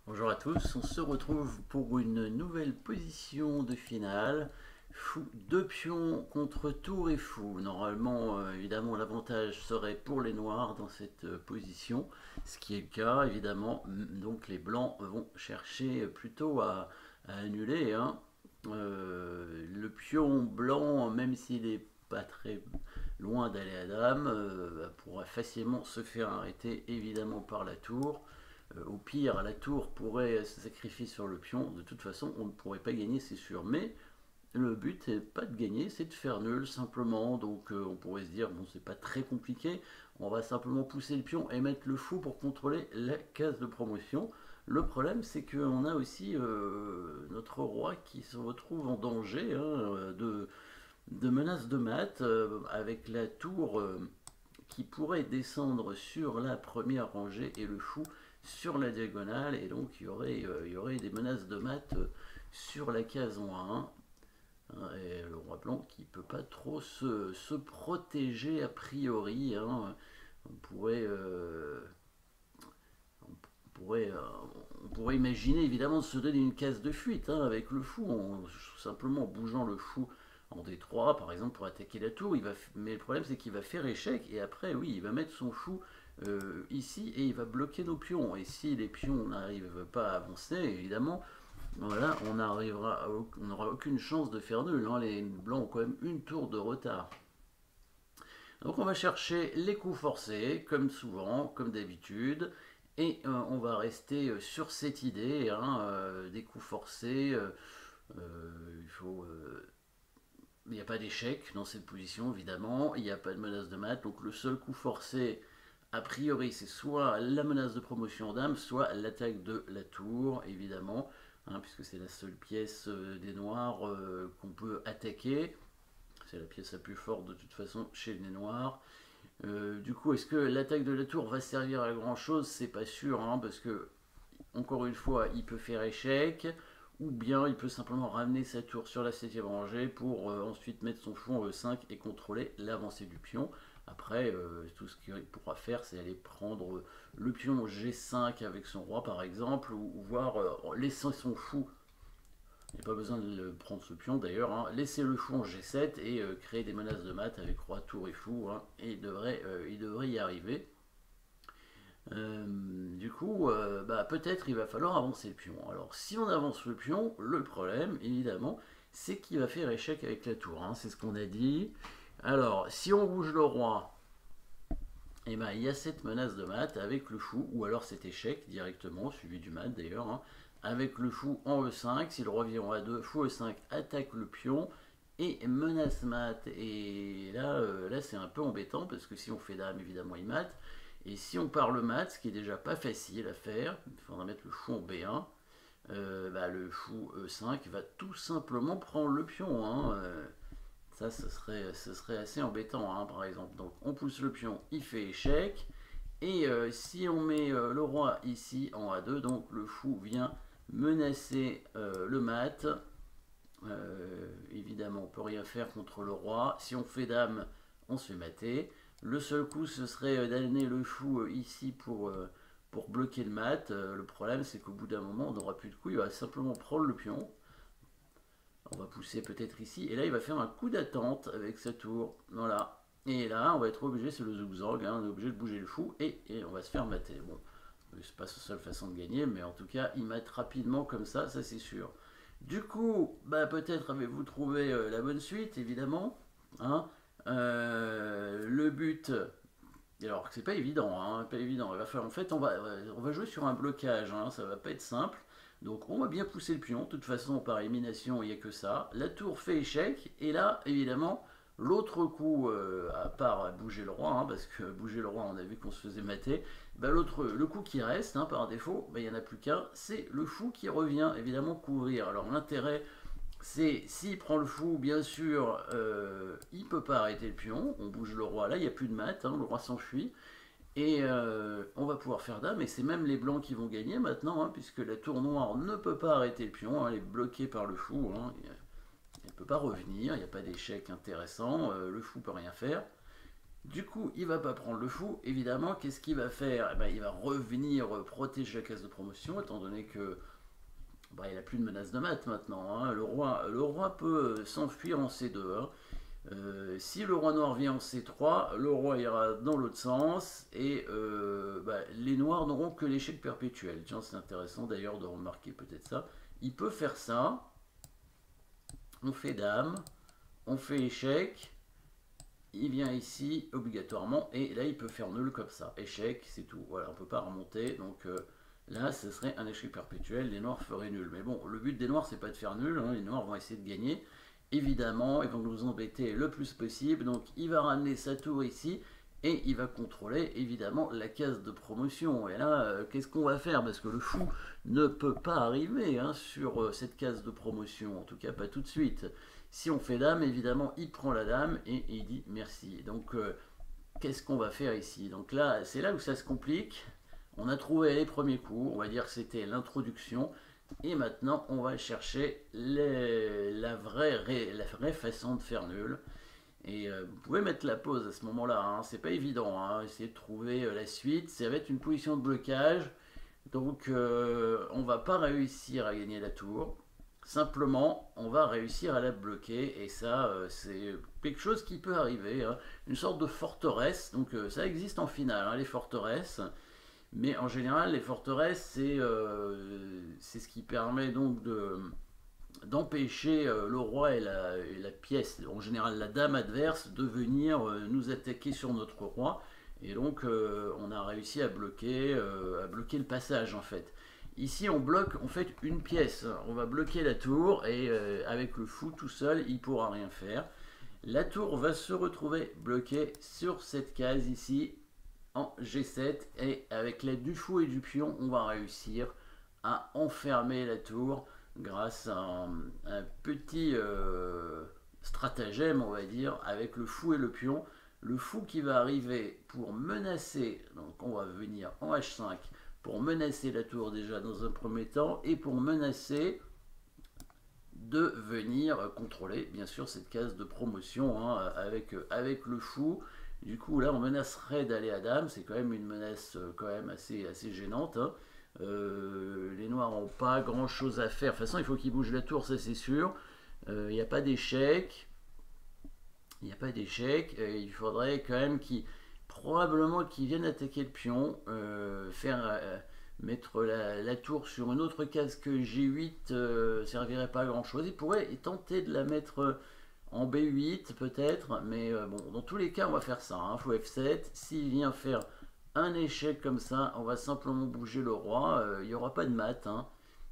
Bonjour à tous, on se retrouve pour une nouvelle position de finale. Fou, deux pions contre tour et fou. Normalement, évidemment, l'avantage serait pour les noirs dans cette position, ce qui est le cas, évidemment. Donc les blancs vont chercher plutôt à annuler, hein. Le pion blanc, même s'il n'est pas très loin d'aller à dame, pourra facilement se faire arrêter, évidemment, par la tour. Au pire, la tour pourrait se sacrifier sur le pion. De toute façon, on ne pourrait pas gagner, c'est sûr. Mais le but n'est pas de gagner, c'est de faire nul simplement. Donc on pourrait se dire, bon, c'est pas très compliqué. On va simplement pousser le pion et mettre le fou pour contrôler la case de promotion. Le problème, c'est qu'on a aussi notre roi qui se retrouve en danger, hein, de menaces de mat, avec la tour qui pourrait descendre sur la première rangée et le fou sur la diagonale, et donc il y aurait des menaces de mat sur la case en 1. Et le roi blanc qui peut pas trop se protéger a priori, hein. On pourrait, on pourrait, on pourrait imaginer évidemment de se donner une case de fuite, hein, avec le fou, en simplement bougeant le fou en D3 par exemple pour attaquer la tour. Mais le problème c'est qu'il va faire échec et après oui il va mettre son fou ici et il va bloquer nos pions. Et si les pions n'arrivent pas à avancer, évidemment, voilà, on n'aura aucune chance de faire nul, hein. Les blancs ont quand même une tour de retard. Donc on va chercher les coups forcés, comme souvent, comme d'habitude, et on va rester sur cette idée, hein, des coups forcés. Il faut, il n'y a pas d'échec dans cette position, évidemment, il n'y a pas de menace de mat, donc le seul coup forcé, a priori, c'est soit la menace de promotion dame, soit l'attaque de la tour, évidemment, hein, puisque c'est la seule pièce des noirs qu'on peut attaquer. C'est la pièce la plus forte de toute façon chez les noirs. Du coup, est-ce que l'attaque de la tour va servir à grand chose? C'est pas sûr, hein, parce que, encore une fois, il peut faire échec, ou bien il peut simplement ramener sa tour sur la 7ème rangée pour ensuite mettre son fou en E5 et contrôler l'avancée du pion. Après, tout ce qu'il pourra faire, c'est aller prendre le pion G5 avec son roi, par exemple, ou voir laisser son fou. Il n'y a pas besoin de prendre ce pion d'ailleurs, hein. Laisser le fou en G7 et créer des menaces de mat avec roi, tour et fou, hein, et il devrait y arriver. Du coup, bah, peut-être il va falloir avancer le pion. Alors, si on avance le pion, le problème, évidemment, c'est qu'il va faire échec avec la tour, hein, c'est ce qu'on a dit. Alors, si on bouge le roi, et ben, il y a cette menace de mat avec le fou, ou alors cet échec directement, suivi du mat d'ailleurs, hein, avec le fou en E5. S'il revient en A2, fou E5 attaque le pion et menace mat. Et là, là c'est un peu embêtant parce que si on fait dame, évidemment, il mat. Et si on part le mat, ce qui est déjà pas facile à faire, il faudra mettre le fou en B1, bah, le fou E5 va tout simplement prendre le pion, hein. Ça, ce serait assez embêtant, hein, par exemple. Donc on pousse le pion, il fait échec. Et si on met le roi ici en A2, donc le fou vient menacer le mat. Évidemment, on peut rien faire contre le roi. Si on fait dame, on se fait mater. Le seul coup, ce serait d'amener le fou ici pour bloquer le mat. Le problème, c'est qu'au bout d'un moment, on n'aura plus de coups. Il va simplement prendre le pion. On va pousser peut-être ici. Et là, il va faire un coup d'attente avec sa tour. Voilà. Et là, on va être obligé, c'est le zigzag, hein, on est obligé de bouger le fou et on va se faire mater. Bon, c'est pas sa seule façon de gagner, mais en tout cas, il mate rapidement comme ça c'est sûr. Du coup, bah, peut-être avez-vous trouvé la bonne suite, évidemment, hein. Le but, alors c'est pas évident, hein, pas évident. Il va faire, en fait, on va jouer sur un blocage, hein, ça va pas être simple. Donc on va bien pousser le pion. De toute façon, par élimination, il n'y a que ça. La tour fait échec. Et là, évidemment, l'autre coup, à part bouger le roi, hein, parce que bouger le roi, on a vu qu'on se faisait mater, bah, le coup qui reste, hein, par défaut, bah, il n'y en a plus qu'un, c'est le fou qui revient, évidemment, couvrir. Alors l'intérêt, c'est s'il prend le fou, bien sûr, il ne peut pas arrêter le pion. On bouge le roi. Là, il n'y a plus de mat, hein, le roi s'enfuit. Et on va pouvoir faire dame, et c'est même les blancs qui vont gagner maintenant, hein, puisque la tour noire ne peut pas arrêter le pion, hein, elle est bloquée par le fou, hein, elle ne peut pas revenir, il n'y a pas d'échec intéressant, le fou peut rien faire. Du coup, il va pas prendre le fou, évidemment. Qu'est-ce qu'il va faire? Eh ben, il va revenir protéger la case de promotion, étant donné que il n'a plus de menace de mat maintenant, hein. Le roi peut s'enfuir en C2, hein. Si le roi noir vient en C3, le roi ira dans l'autre sens et les noirs n'auront que l'échec perpétuel. Tiens, c'est intéressant d'ailleurs de remarquer peut-être ça. Il peut faire ça. On fait dame, on fait échec. Il vient ici obligatoirement et là il peut faire nul comme ça. Échec, c'est tout. Voilà, on peut pas remonter. Donc là, ce serait un échec perpétuel. Les noirs feraient nul. Mais bon, le but des noirs, c'est pas de faire nul, hein. Les noirs vont essayer de gagner. Évidemment, ils vont nous embêter le plus possible. Donc il va ramener sa tour ici et il va contrôler évidemment la case de promotion. Et là, qu'est-ce qu'on va faire? Parce que le fou ne peut pas arriver, hein, sur cette case de promotion. En tout cas, pas tout de suite. Si on fait dame, évidemment, il prend la dame et il dit merci. Donc qu'est-ce qu'on va faire ici? Donc là, c'est là où ça se complique. On a trouvé les premiers coups. On va dire que c'était l'introduction. Et maintenant, on va chercher la vraie façon de faire nul. Et vous pouvez mettre la pause à ce moment-là, hein. C'est pas évident, hein. Essayez de trouver la suite. Ça va être une position de blocage. Donc, on va pas réussir à gagner la tour. Simplement, on va réussir à la bloquer. Et ça, c'est quelque chose qui peut arriver, hein. Une sorte de forteresse. Donc, ça existe en finale, hein, les forteresses. Mais en général, les forteresses, c'est ce qui permet donc d'empêcher le roi et la pièce, en général la dame adverse, de venir nous attaquer sur notre roi. Et donc, on a réussi à bloquer le passage, en fait. Ici, on bloque en fait une pièce. On va bloquer la tour et avec le fou tout seul, il ne pourra rien faire. La tour va se retrouver bloquée sur cette case ici, en G7, et avec l'aide du fou et du pion, on va réussir à enfermer la tour grâce à un petit stratagème, on va dire, avec le fou et le pion. Le fou qui va arriver pour menacer, donc on va venir en H5 pour menacer la tour déjà dans un premier temps, et pour menacer de venir contrôler bien sûr cette case de promotion, hein, avec le fou. Du coup, là, on menacerait d'aller à dame. C'est quand même une menace quand même assez gênante, hein. Les noirs n'ont pas grand-chose à faire. De toute façon, il faut qu'ils bougent la tour, ça c'est sûr. Il n'y a pas d'échec. Il n'y a pas d'échec. Il faudrait quand même probablement qu'ils viennent attaquer le pion. Mettre la tour sur une autre case que G8 servirait pas à grand-chose. Ils pourraient tenter de la mettre en B8 peut-être, mais bon, dans tous les cas, on va faire ça, hein. Faut F7. S'il vient faire un échec comme ça, on va simplement bouger le roi. Il n'y aura pas de mat, hein.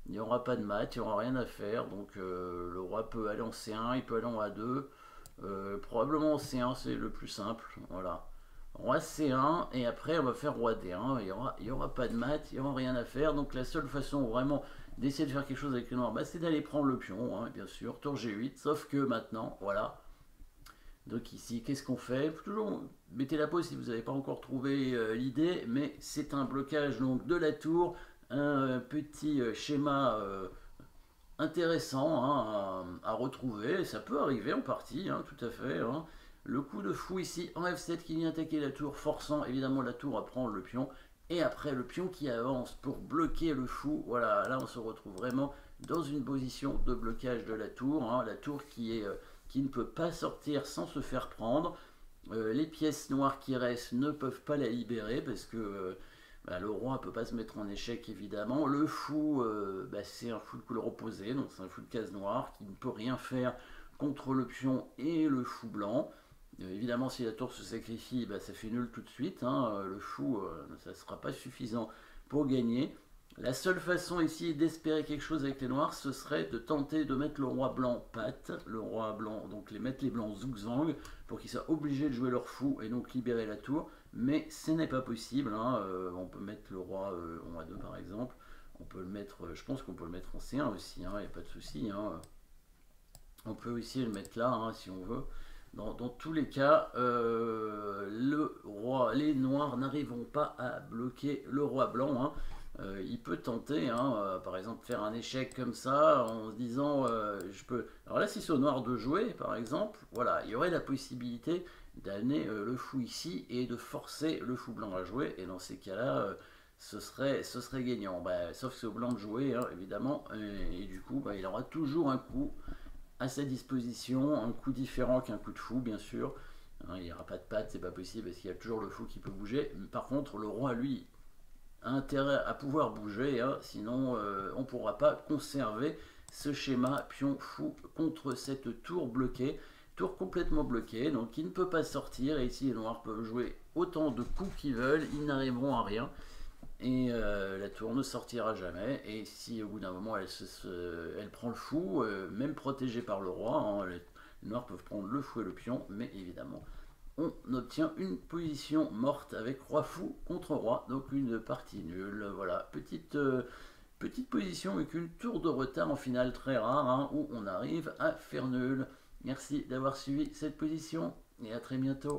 Il n'y aura pas de mat, il n'y aura rien à faire. Donc le roi peut aller en C1, il peut aller en A2. Probablement en C1, c'est le plus simple. Voilà. Roi C1, et après on va faire roi D1. Il y aura pas de mat, il n'y aura rien à faire. Donc la seule façon vraiment d'essayer de faire quelque chose avec les noirs, c'est d'aller prendre le pion, hein, bien sûr, tour G8, sauf que maintenant, voilà. Donc ici, qu'est-ce qu'on fait? Toujours mettez la pause si vous n'avez pas encore trouvé l'idée, mais c'est un blocage donc de la tour, un petit schéma intéressant, hein, à retrouver. Ça peut arriver en partie, hein, tout à fait, hein. Le coup de fou ici en F7 qui vient attaquer la tour, forçant évidemment la tour à prendre le pion. Et après le pion qui avance pour bloquer le fou. Voilà, là on se retrouve vraiment dans une position de blocage de la tour, hein. La tour qui ne peut pas sortir sans se faire prendre. Les pièces noires qui restent ne peuvent pas la libérer parce que le roi ne peut pas se mettre en échec évidemment. Le fou, c'est un fou de couleur opposée, donc c'est un fou de case noire qui ne peut rien faire contre le pion et le fou blanc. Évidemment, si la tour se sacrifie, ça fait nul tout de suite, hein. Le fou, ça ne sera pas suffisant pour gagner. La seule façon ici d'espérer quelque chose avec les noirs, ce serait de tenter de mettre le roi blanc patte, le roi blanc, donc mettre les blancs zugzwang, pour qu'ils soient obligés de jouer leur fou et donc libérer la tour. Mais ce n'est pas possible, hein. On peut mettre le roi en A2 par exemple. On peut le mettre, je pense qu'on peut le mettre en C1 aussi, hein, il n'y a pas de souci, hein. On peut aussi le mettre là, hein, si on veut. Dans tous les cas, les noirs n'arriveront pas à bloquer le roi blanc, hein. Il peut tenter, hein, par exemple, faire un échec comme ça en se disant je peux. Alors là, si c'est au noir de jouer, par exemple, voilà, il y aurait la possibilité d'amener le fou ici et de forcer le fou blanc à jouer. Et dans ces cas-là, ce serait gagnant. Bah, sauf que c'est au blanc de jouer, hein, évidemment. Et du coup, bah, il aura toujours un coup à sa disposition, un coup différent qu'un coup de fou, bien sûr. Hein, il n'y aura pas de patte, c'est pas possible, parce qu'il y a toujours le fou qui peut bouger. Par contre, le roi, lui, a intérêt à pouvoir bouger, hein, sinon on ne pourra pas conserver ce schéma pion fou contre cette tour bloquée. Tour complètement bloquée, donc il ne peut pas sortir, et ici les noirs peuvent jouer autant de coups qu'ils veulent, ils n'arriveront à rien. Et la tour ne sortira jamais. Et si au bout d'un moment elle prend le fou, même protégée par le roi, hein, les noirs peuvent prendre le fou et le pion, mais évidemment on obtient une position morte avec roi fou contre roi, donc une partie nulle. Voilà, petite position avec une tour de retard en finale très rare, hein, où on arrive à faire nul. Merci d'avoir suivi cette position et à très bientôt.